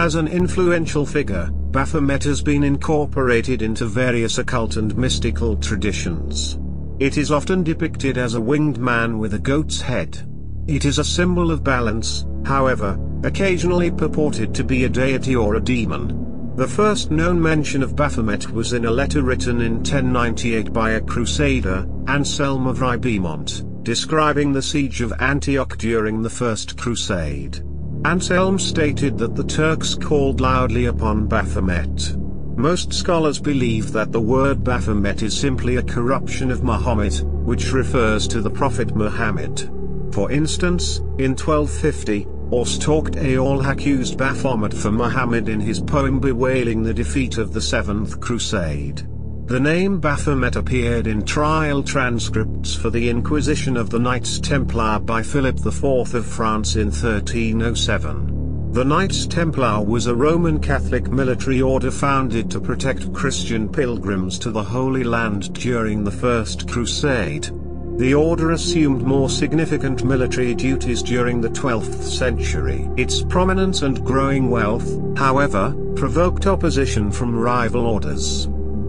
As an influential figure, Baphomet has been incorporated into various occult and mystical traditions. It is often depicted as a winged man with a goat's head. It is a symbol of balance, however, occasionally purported to be a deity or a demon. The first known mention of Baphomet was in a letter written in 1098 by a crusader, Anselm of Ribemont, describing the siege of Antioch during the First Crusade. Anselm stated that the Turks called loudly upon Baphomet. Most scholars believe that the word Baphomet is simply a corruption of Muhammad, which refers to the Prophet Muhammad. For instance, in 1250, Austorgt Aol accused Baphomet for Muhammad in his poem bewailing the defeat of the Seventh Crusade. The name Baphomet appeared in trial transcripts for the Inquisition of the Knights Templar by Philip IV of France in 1307. The Knights Templar was a Roman Catholic military order founded to protect Christian pilgrims to the Holy Land during the First Crusade. The order assumed more significant military duties during the 12th century. Its prominence and growing wealth, however, provoked opposition from rival orders.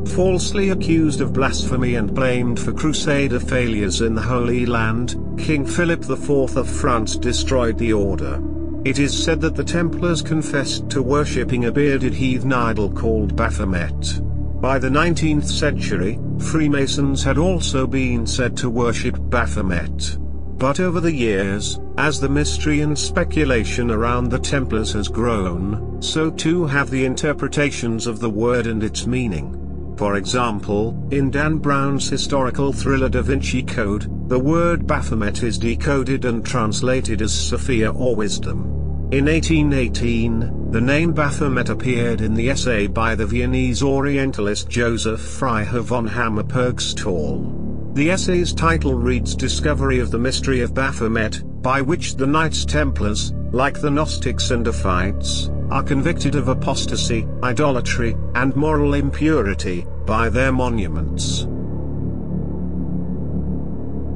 Falsely accused of blasphemy and blamed for crusader failures in the Holy Land, King Philip IV of France destroyed the order. It is said that the Templars confessed to worshipping a bearded heathen idol called Baphomet. By the 19th century, Freemasons had also been said to worship Baphomet. But over the years, as the mystery and speculation around the Templars has grown, so too have the interpretations of the word and its meaning. For example, in Dan Brown's historical thriller Da Vinci Code, the word Baphomet is decoded and translated as Sophia or wisdom. In 1818, the name Baphomet appeared in the essay by the Viennese Orientalist Joseph Freiherr von Hammerpurgstall. The essay's title reads Discovery of the Mystery of Baphomet, by which the Knights Templars, like the Gnostics and Ophites, are convicted of apostasy, idolatry, and moral impurity, by their monuments.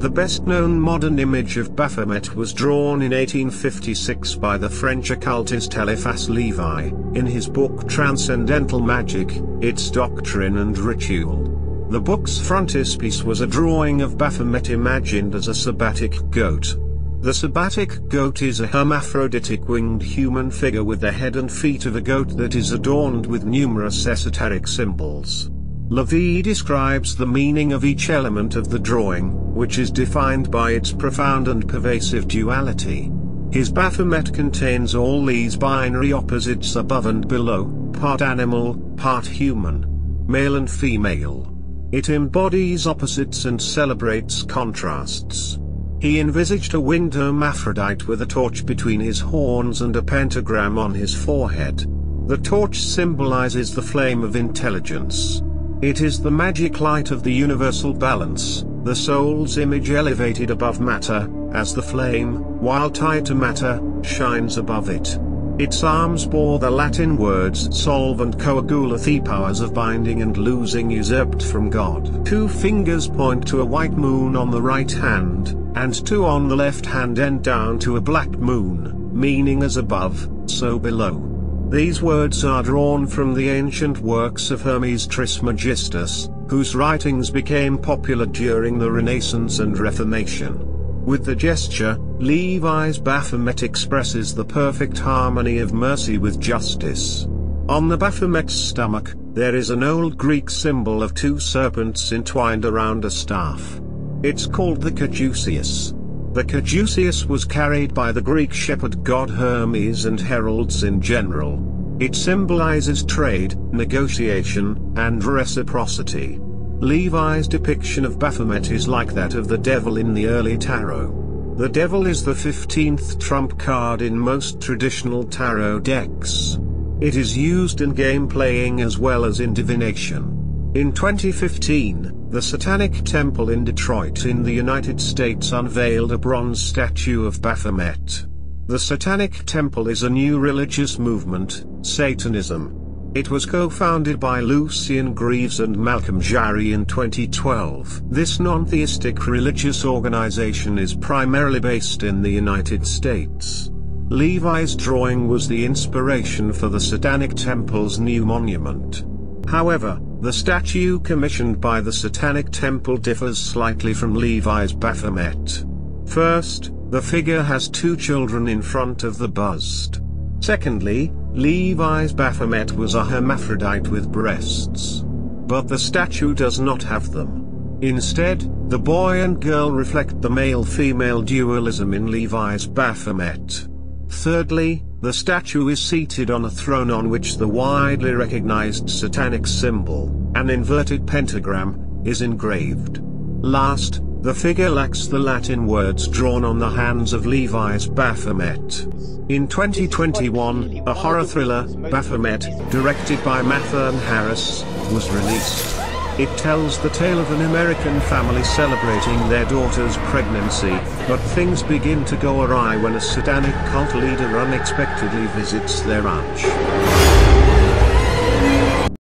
The best-known modern image of Baphomet was drawn in 1856 by the French occultist Eliphas Levi, in his book Transcendental Magic, Its Doctrine and Ritual. The book's frontispiece was a drawing of Baphomet imagined as a Sabbatic Goat. The Sabbatic Goat is a hermaphroditic winged human figure with the head and feet of a goat that is adorned with numerous esoteric symbols. Levi describes the meaning of each element of the drawing, which is defined by its profound and pervasive duality. His Baphomet contains all these binary opposites above and below, part animal, part human, male and female. It embodies opposites and celebrates contrasts. He envisaged a winged hermaphrodite with a torch between his horns and a pentagram on his forehead. The torch symbolizes the flame of intelligence. It is the magic light of the universal balance, the soul's image elevated above matter, as the flame, while tied to matter, shines above it. Its arms bore the Latin words solve and coagula, the powers of binding and loosing usurped from God. Two fingers point to a white moon on the right hand, and two on the left hand end down to a black moon, meaning as above, so below. These words are drawn from the ancient works of Hermes Trismegistus, whose writings became popular during the Renaissance and Reformation. With the gesture, Levi's Baphomet expresses the perfect harmony of mercy with justice. On the Baphomet's stomach, there is an old Greek symbol of two serpents entwined around a staff. It's called the caduceus. The caduceus was carried by the Greek shepherd god Hermes and heralds in general. It symbolizes trade, negotiation, and reciprocity. Levi's depiction of Baphomet is like that of the devil in the early tarot. The devil is the 15th trump card in most traditional tarot decks. It is used in game playing as well as in divination. In 2015, the Satanic Temple in Detroit in the United States unveiled a bronze statue of Baphomet. The Satanic Temple is a new religious movement, Satanism. It was co-founded by Lucien Greaves and Malcolm Jarry in 2012. This non-theistic religious organization is primarily based in the United States. Levi's drawing was the inspiration for the Satanic Temple's new monument. However, the statue commissioned by the Satanic Temple differs slightly from Levi's Baphomet. First, the figure has two children in front of the bust. Secondly, Levi's Baphomet was a hermaphrodite with breasts. But the statue does not have them. Instead, the boy and girl reflect the male-female dualism in Levi's Baphomet. Thirdly, the statue is seated on a throne on which the widely recognized satanic symbol, an inverted pentagram, is engraved. Last, the figure lacks the Latin words drawn on the hands of Levi's Baphomet. In 2021, a horror thriller, Baphomet, directed by Matthew Harris, was released. It tells the tale of an American family celebrating their daughter's pregnancy, but things begin to go awry when a satanic cult leader unexpectedly visits their ranch.